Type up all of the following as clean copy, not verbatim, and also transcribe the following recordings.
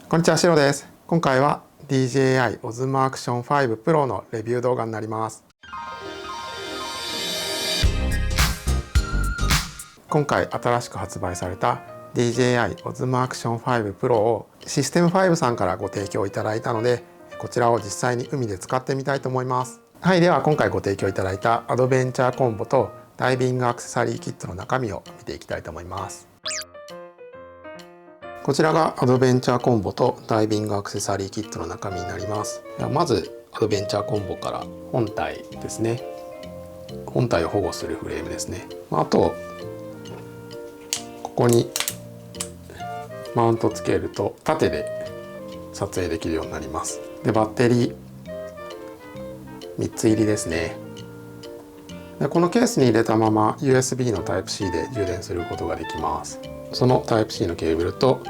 こんにちは、シロです。今回は DJI Osmo Action 5 Pro のレビュー動画になります。今回新しく発売された DJI Osmo Action 5 Pro をシステム5さんからご提供いただいたので、こちらを実際に海で使ってみたいと思います。はい、では今回ご提供いただいたアドベンチャーコンボとダイビングアクセサリーキットの中身を見ていきたいと思います。こちらがアドベンチャーコンボとダイビングアクセサリーキットの中身になります。まずアドベンチャーコンボから本体ですね。本体を保護するフレームですね。あとここにマウントつけると縦で撮影できるようになります。でバッテリー3つ入りですね。でこのケースに入れたまま USB の Type-C で充電することができます。その Type-C のケーブルと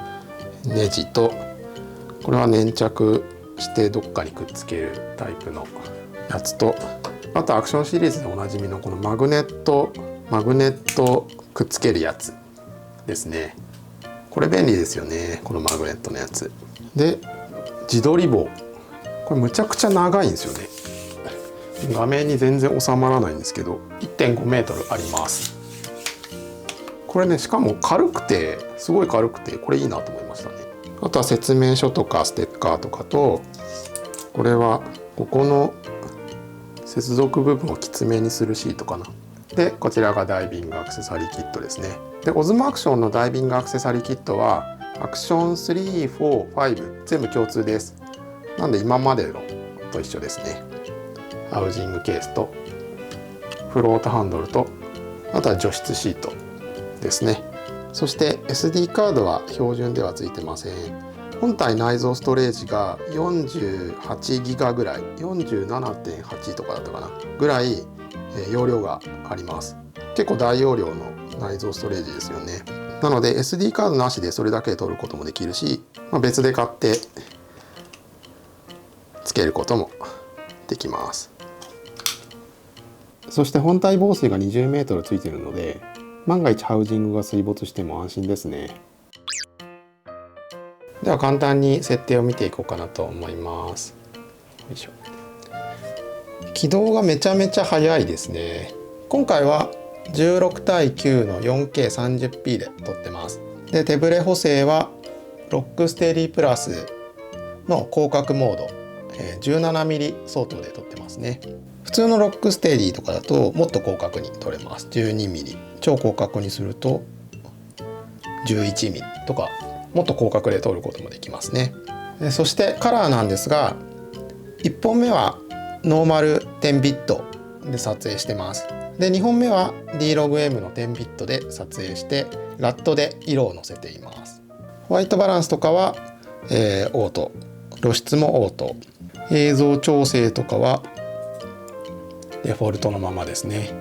ネジと、これは粘着してどっかにくっつけるタイプのやつと、あとアクションシリーズでおなじみのこのマグネットくっつけるやつですね。これ便利ですよね、このマグネットのやつで。自撮り棒、これむちゃくちゃ長いんですよね。画面に全然収まらないんですけど 1.5 メートルあります。これね、しかも軽くてすごい軽くてこれいいなと思いましたね。あとは説明書とかステッカーとかと、これはここの接続部分をきつめにするシートかな。でこちらがダイビングアクセサリーキットですね。でオズモアクションのダイビングアクセサリーキットはアクション3、4、5全部共通です。なんで今までのと一緒ですね。ハウジングケースとフロートハンドルと、あとは除湿シートですね。そして SD カードは標準ではついてません。本体内蔵ストレージが48ギガぐらい、47.8 とかだったかなぐらい容量があります。結構大容量の内蔵ストレージですよね。なので SD カードなしでそれだけで取ることもできるし、別で買ってつけることもできます。そして本体防水が20メートルついているので、万が一ハウジングが水没しても安心ですね。では簡単に設定を見ていこうかなと思います。よいしょ。起動がめちゃめちゃ速いですね。今回は16対9の 4K30p で撮ってます。で手ブレ補正はロックステディプラスの広角モード、17mm 相当で撮ってますね。普通のロックステディとかだともっと広角に撮れます。12mm、超広角にすると 11mm とかもっと広角で撮ることもできますね。そしてカラーなんですが、1本目はノーマル10ビットで撮影してます。で2本目は D-Log-M の10ビットで撮影してラットで色をのせています。ホワイトバランスとかは、オート、露出もオート、映像調整とかはデフォルトのままですね。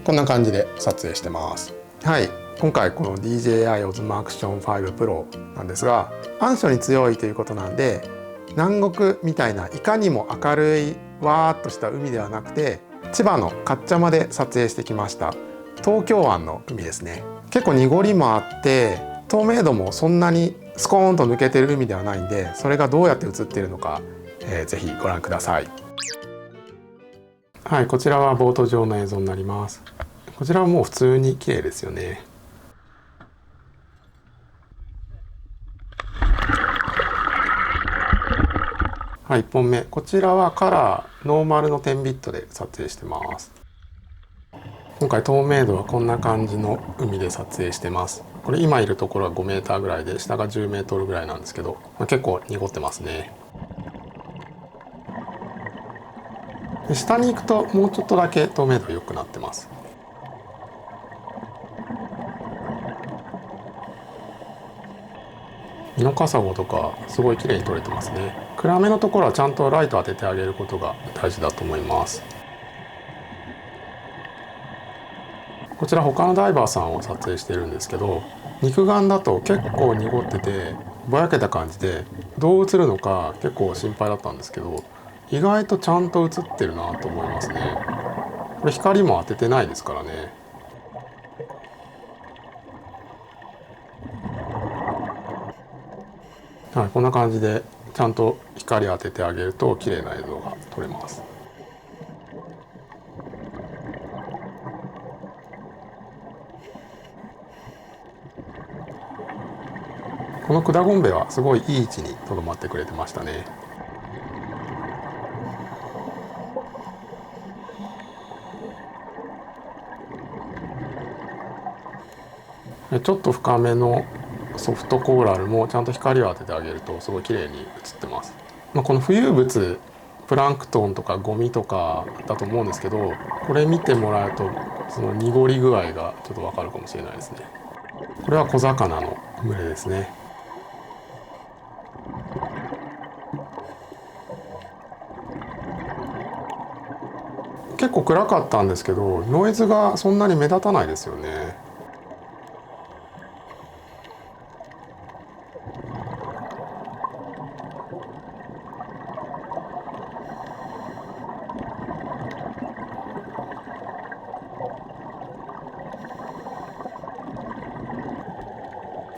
こんな感じで撮影してます。はい、今回この DJI Osmo Action 5 Pro なんですが、暗所に強いということなんで、南国みたいないかにも明るいわーっとした海ではなくて、千葉の勝茶まで撮影してきました。東京湾の海ですね。結構濁りもあって透明度もそんなにスコーンと抜けてる海ではないんで、それがどうやって映っているのか、ぜひご覧ください。はい、こちらはボート上の映像になります。こちらはもう普通に綺麗ですよね。はい、1本目。こちらはカラーノーマルの10ビットで撮影してます。今回透明度はこんな感じの海で撮影してます。これ今いるところは5メーターぐらいで、下が10メートルぐらいなんですけど、結構濁ってますね。で下に行くともうちょっとだけ透明度良くなってます。ミノカサゴとかすごい綺麗に撮れてますね。暗めのところはちゃんとライト当ててあげることが大事だと思います。こちら他のダイバーさんを撮影してるんですけど、肉眼だと結構濁っててぼやけた感じでどう映るのか結構心配だったんですけど、意外とちゃんと映ってるなと思いますね。これ光も当ててないですからね。はい、こんな感じでちゃんと光当ててあげると綺麗な映像が撮れます。この管ゴンベはすごいいい位置にとどまってくれてましたね。ちょっと深めのソフトコーラルもちゃんと光を当ててあげるとすごい綺麗に映ってます。この浮遊物、プランクトンとかゴミとかだと思うんですけど、これ見てもらうとその濁り具合がちょっとわかるかもしれないですね。これは小魚の群れですね。結構暗かったんですけど、ノイズがそんなに目立たないですよね。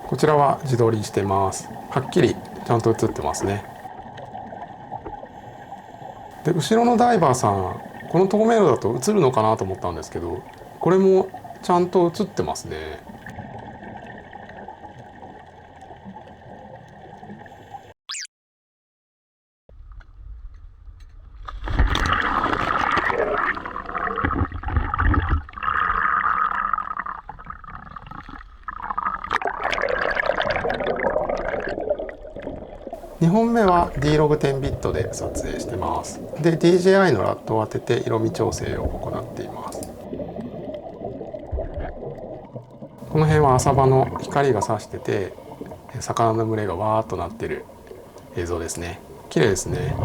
こちらは自撮りしてます。はっきりちゃんと映ってますね。で、後ろのダイバーさん、この透明度だと映るのかなと思ったんですけど、これもちゃんと映ってますね。2本目は D-Log10 ビットで撮影してます。で、DJI のラットを当てて色味調整を行っています。この辺は浅場の光が差してて、魚の群れがわーっとなってる映像ですね。綺麗ですね。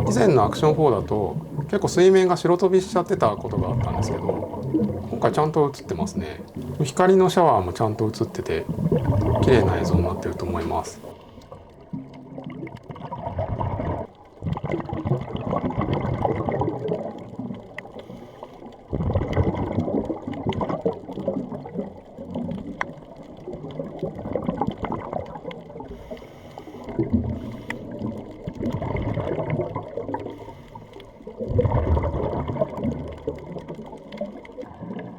以前のアクション4だと結構水面が白飛びしちゃってたことがあったんですけど、今回ちゃんと映ってますね。光のシャワーもちゃんと映ってて綺麗な映像になってると思います。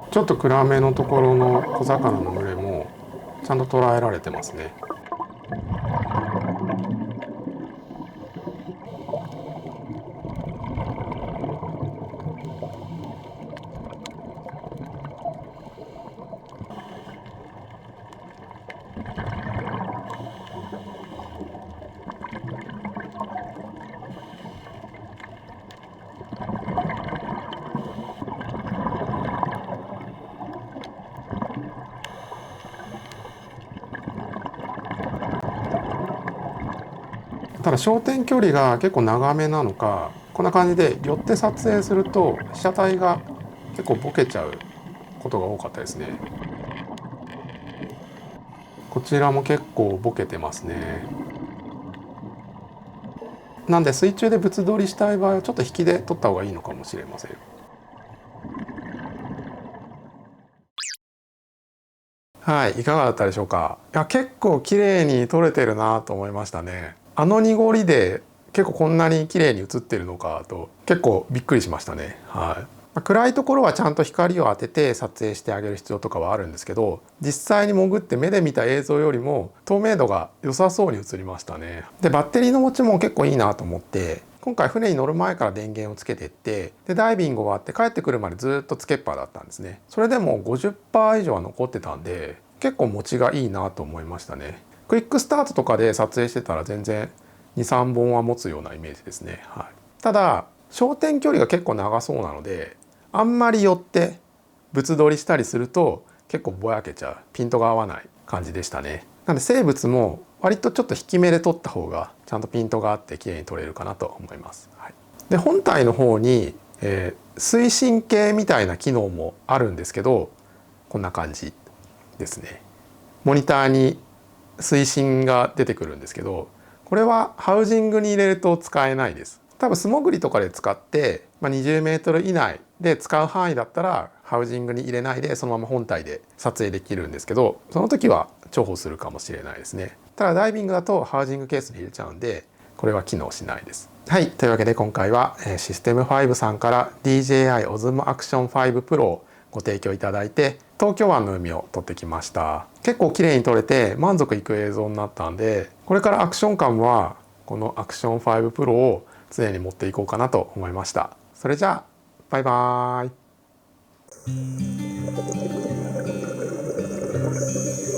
ちょっと暗めのところの小魚の群れもちゃんと捉えられてますね。ただ焦点距離が結構長めなのか、こんな感じで寄って撮影すると被写体が結構ボケちゃうことが多かったですね。こちらも結構ボケてますね。なんで水中で物撮りしたい場合はちょっと引きで撮った方がいいのかもしれません。はい、いかがだったでしょうか。いや、結構綺麗に撮れてるなと思いましたね。あの濁りで結構こんなに綺麗に映ってるのかと結構びっくりしましたね。はい。暗いところはちゃんと光を当てて撮影してあげる必要とかはあるんですけど、実際に潜って目で見た映像よりも透明度が良さそうに映りましたね。で、バッテリーの持ちも結構いいなと思って、今回船に乗る前から電源をつけてって、でダイビング終わって帰ってくるまでずっとつけっぱだったんですね。それでも50%以上は残ってたんで、結構持ちがいいなと思いましたね。クイックスタートとかで撮影してたら全然2、3本は持つようなイメージですね。はい、ただ焦点距離が結構長そうなので、あんまり寄って物撮りしたりすると結構ぼやけちゃう、ピントが合わない感じでしたね。なので生物も割とちょっと引き目で撮った方がちゃんとピントがあって綺麗に撮れるかなと思います。はい、で本体の方に、推進系みたいな機能もあるんですけど、こんな感じですね。モニターに推進が出てくるんですけど、これはハウジングに入れると使えないです。多分素潜りとかで使って、20メートル以内で使う範囲だったらハウジングに入れないでそのまま本体で撮影できるんですけど、その時は重宝するかもしれないですね。ただダイビングだとハウジングケースに入れちゃうんでこれは機能しないです。はい、というわけで今回はシステム5さんから DJI Osmo Action 5 Pro をご提供いただいて東京湾の海を撮ってきました。結構綺麗に撮れて満足いく映像になったんで、これからアクション感はこの Action 5 Pro を常に持っていこうかなと思いました。それじゃあバイバーイ。